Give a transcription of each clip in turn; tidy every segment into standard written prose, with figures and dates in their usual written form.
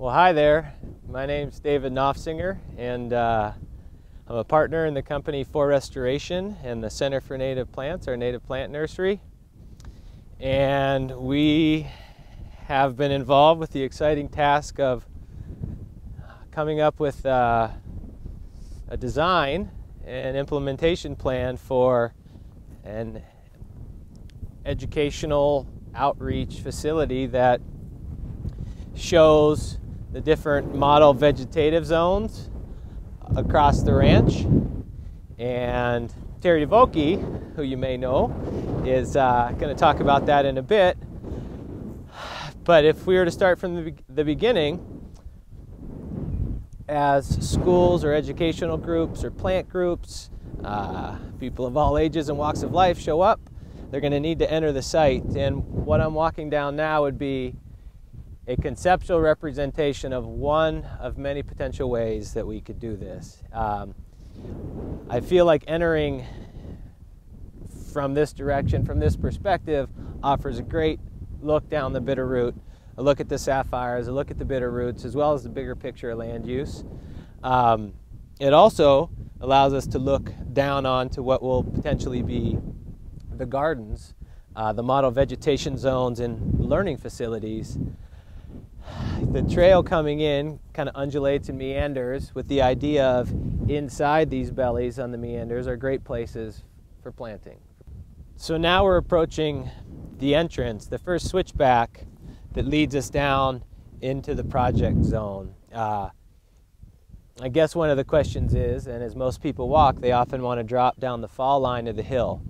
Well, hi there. My name's David Knopfsinger, and I'm a partner in the company For Restoration and the Center for Native Plants, our native plant nursery. And we have been involved with the exciting task of coming up with a design and implementation plan for an educational outreach facility that shows the different model vegetative zones across the ranch. And Terry DeVoke, who you may know, is going to talk about that in a bit. But if we were to start from the beginning, as schools or educational groups or plant groups, people of all ages and walks of life show up, they're going to need to enter the site. And what I'm walking down now would be a conceptual representation of one of many potential ways that we could do this. I feel like entering from this direction, from this perspective, offers a great look down the Bitterroot, a look at the sapphires, a look at the Bitterroots, as well as the bigger picture of land use. It also allows us to look down onto what will potentially be the gardens, the model vegetation zones and learning facilities. The trail coming in kind of undulates and meanders with the idea of inside these bellies on the meanders are great places for planting. So now we're approaching the entrance, the first switchback that leads us down into the project zone. I guess one of the questions is, and as most people walk, they often want to drop down the fall line of the hill.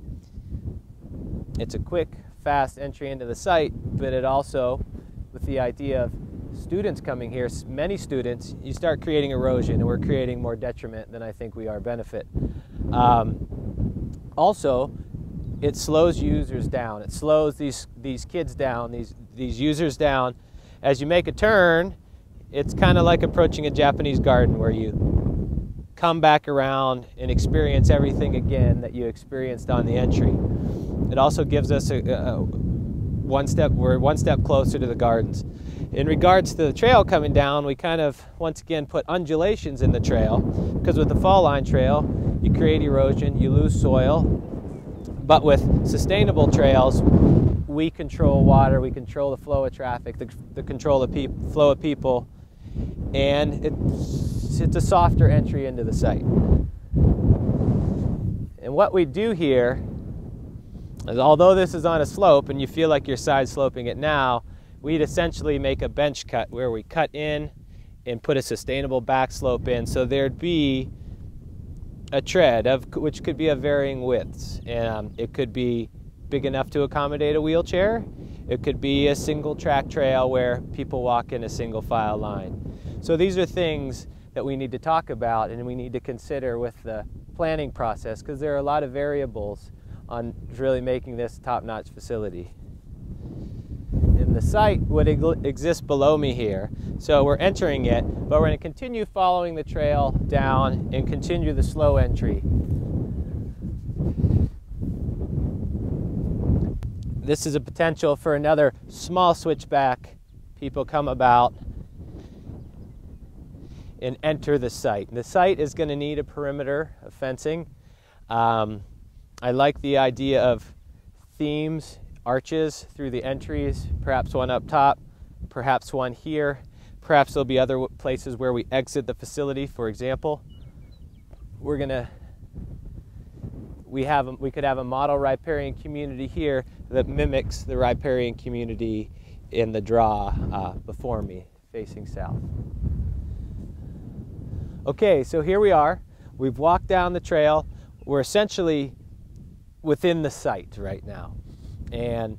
It's a quick, fast entry into the site, but it also, with the idea of students coming here, many students, you start creating erosion, and we're creating more detriment than I think we are benefit. Also, it slows users down. It slows these kids down, these users down. As you make a turn, it's kind of like approaching a Japanese garden where you come back around and experience everything again that you experienced on the entry. It also gives us we're one step closer to the gardens. In regards to the trail coming down, we kind of, once again, put undulations in the trail, because with the fall line trail, you create erosion, you lose soil, but with sustainable trails, we control water, we control the flow of traffic, the control of flow of people, and it's a softer entry into the site. And what we do here is, although this is on a slope and you feel like you're side sloping it now, we'd essentially make a bench cut where we cut in and put a sustainable back slope in, so there'd be a tread which could be of varying widths. It could be big enough to accommodate a wheelchair. It could be a single track trail where people walk in a single file line. So these are things that we need to talk about and we need to consider with the planning process, because there are a lot of variables on really making this top-notch facility. And the site would exist below me here, so we're entering it, but we're going to continue following the trail down and continue the slow entry. This is a potential for another small switchback. People come about and enter the site. The site is going to need a perimeter of fencing. I like the idea of themes, arches through the entries, perhaps one up top, perhaps one here. Perhaps there'll be other places where we exit the facility. For example, we could have a model riparian community here that mimics the riparian community in the draw before me, facing south. Okay, so here we are. We've walked down the trail. We're essentially within the site right now. And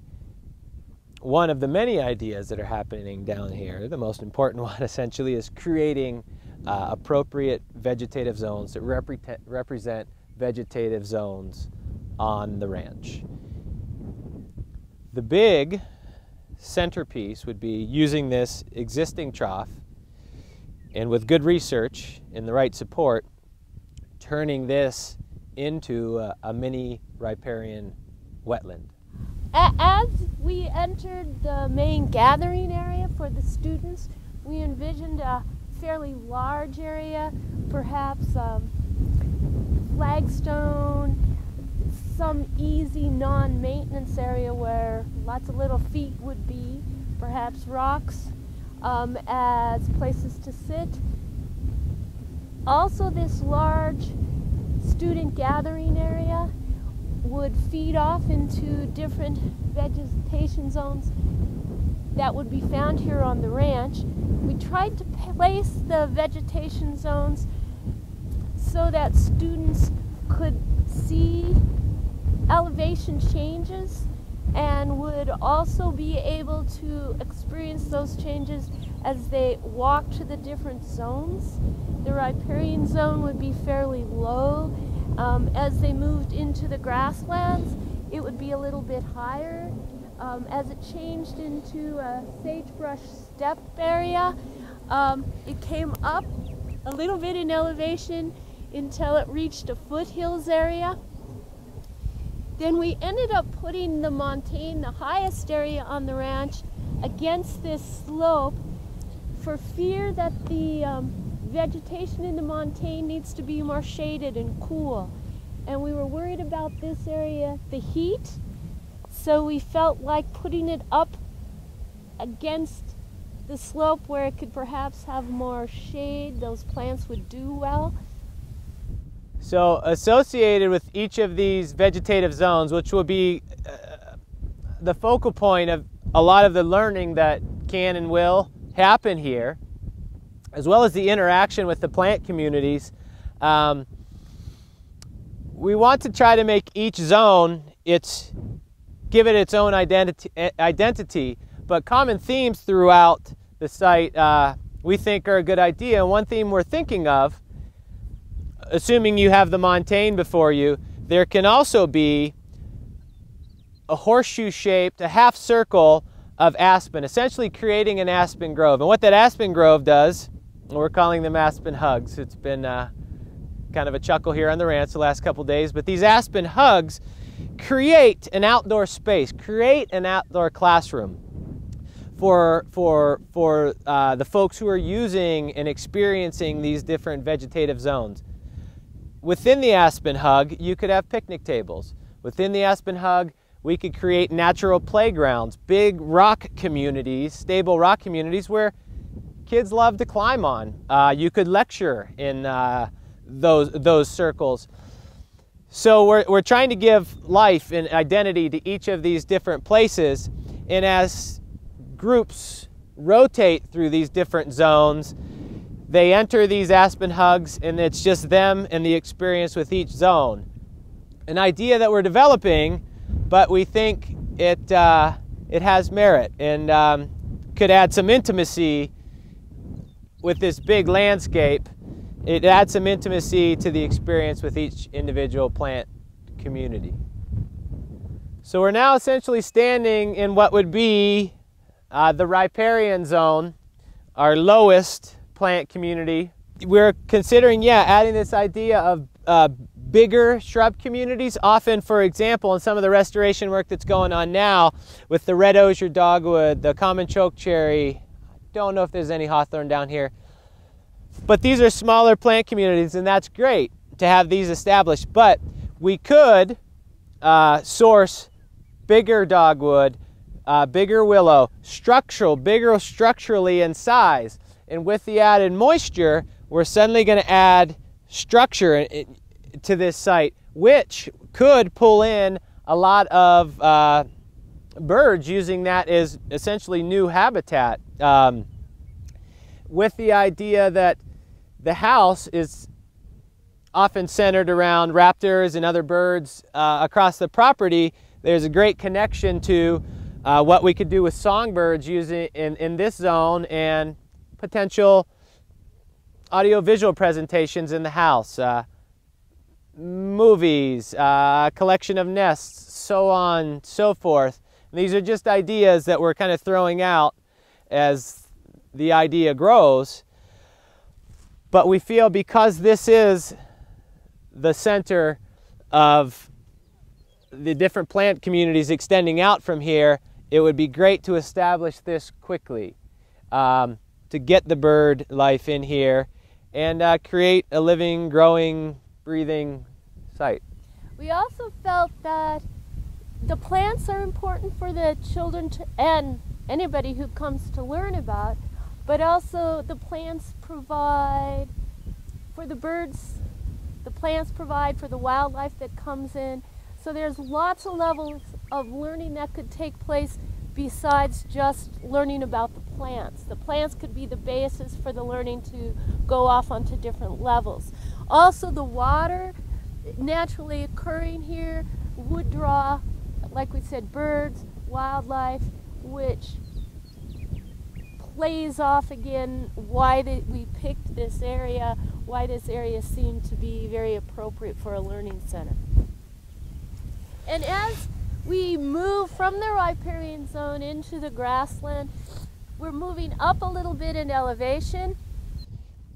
one of the many ideas that are happening down here, the most important one essentially, is creating appropriate vegetative zones that represent vegetative zones on the ranch. The big centerpiece would be using this existing trough, and with good research and the right support, turning this into a mini riparian wetland. As we entered the main gathering area for the students, we envisioned a fairly large area, perhaps flagstone, some easy non-maintenance area where lots of little feet would be, perhaps rocks as places to sit. Also, this large student gathering area would feed off into different vegetation zones that would be found here on the ranch. We tried to place the vegetation zones so that students could see elevation changes and would also be able to experience those changes as they walked to the different zones. The riparian zone would be fairly low. As they moved into the grasslands, it would be a little bit higher. As it changed into a sagebrush steppe area, it came up a little bit in elevation until it reached a foothills area. Then we ended up putting the montane, the highest area on the ranch, against this slope for fear that the vegetation in the montane needs to be more shaded and cool. And we were worried about this area, the heat, so we felt like putting it up against the slope where it could perhaps have more shade. Those plants would do well. So associated with each of these vegetative zones, which will be the focal point of a lot of the learning that can and will happen here, as well as the interaction with the plant communities, we want to try to make each zone give it its own identity, but common themes throughout the site we think are a good idea. And one theme we're thinking of, assuming you have the montane before you, there can also be a horseshoe-shaped, a half circle of aspen, essentially creating an aspen grove. And what that aspen grove does, we're calling them aspen hugs. It's been kind of a chuckle here on the ranch the last couple days, but these aspen hugs create an outdoor space, create an outdoor classroom for the folks who are using and experiencing these different vegetative zones. Within the aspen hug, you could have picnic tables. Within the aspen hug, we could create natural playgrounds, big rock communities, stable rock communities where kids love to climb on. You could lecture in those circles. So we're trying to give life and identity to each of these different places, and as groups rotate through these different zones, they enter these aspen hugs, and it's just them and the experience with each zone. An idea that we're developing, but we think it has merit and could add some intimacy with this big landscape. It adds some intimacy to the experience with each individual plant community. So we're now essentially standing in what would be the riparian zone, our lowest plant community. We're considering, adding this idea of bigger shrub communities. Often, for example, in some of the restoration work that's going on now with the red osier dogwood, the common chokecherry, don't know if there's any hawthorn down here, but these are smaller plant communities, and that's great to have these established. But we could source bigger dogwood, bigger willow, bigger structurally in size. And with the added moisture, we're suddenly going to add structure to this site, which could pull in a lot of birds, using that as essentially new habitat. With the idea that the house is often centered around raptors and other birds across the property, there's a great connection to what we could do with songbirds using in this zone and potential audio-visual presentations in the house, movies, collection of nests, so on, so forth. And these are just ideas that we're kind of throwing out as the idea grows. But we feel because this is the center of the different plant communities extending out from here, it would be great to establish this quickly, to to get the bird life in here and create a living, growing, breathing site. We also felt that the plants are important for the children and anybody who comes to learn about, but also the plants provide for the birds, the plants provide for the wildlife that comes in. So there's lots of levels of learning that could take place besides just learning about the plants. The plants could be the basis for the learning to go off onto different levels. Also, the water naturally occurring here would draw, like we said, birds, wildlife, which plays off again why we picked this area, why this area seemed to be very appropriate for a learning center. And as we move from the riparian zone into the grassland, we're moving up a little bit in elevation.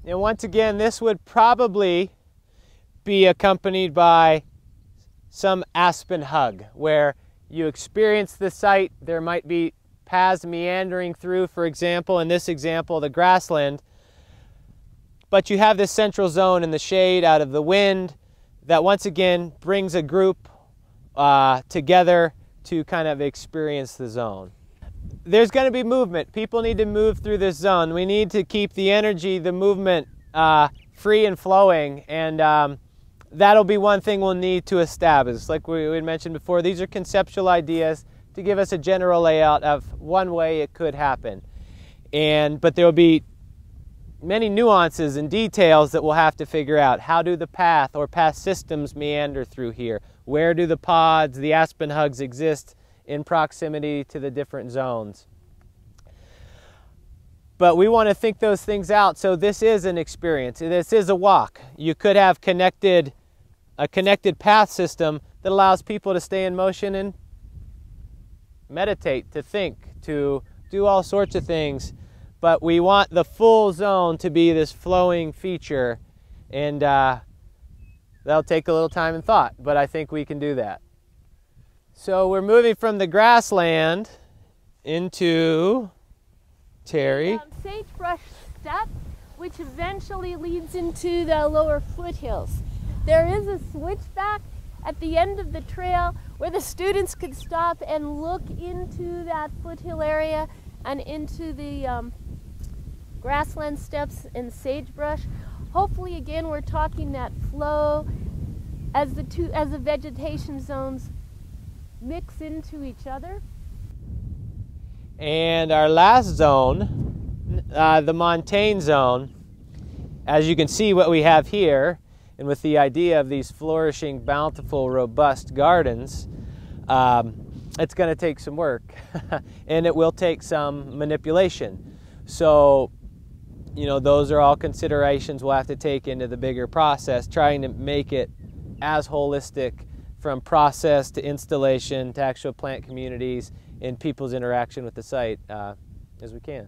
And once again, this would probably be accompanied by some aspen hug, where you experience the site. There might be paths meandering through, for example, in this example, the grassland, but you have this central zone in the shade out of the wind that once again brings a group together to kind of experience the zone. There's going to be movement. People need to move through this zone. We need to keep the energy, the movement free and flowing, and that'll be one thing we'll need to establish. Like we had mentioned before, these are conceptual ideas to give us a general layout of one way it could happen. But there will be many nuances and details that we'll have to figure out. How do the path or path systems meander through here? Where do the pods, the aspen hugs exist in proximity to the different zones? But we want to think those things out, so this is an experience. This is a walk. You could have a connected path system that allows people to stay in motion and meditate, to think, to do all sorts of things. But we want the full zone to be this flowing feature, and that'll take a little time and thought, but I think we can do that. So we're moving from the grassland into Terry. Sagebrush steppe, which eventually leads into the lower foothills. There is a switchback at the end of the trail where the students could stop and look into that foothill area and into the grassland steppes and sagebrush. Hopefully, again, we're talking that flow as the vegetation zones mix into each other. And our last zone, the montane zone, as you can see what we have here, and with the idea of these flourishing, bountiful, robust gardens, it's going to take some work and it will take some manipulation. So, you know, those are all considerations we'll have to take into the bigger process, trying to make it as holistic from process to installation to actual plant communities and people's interaction with the site as we can.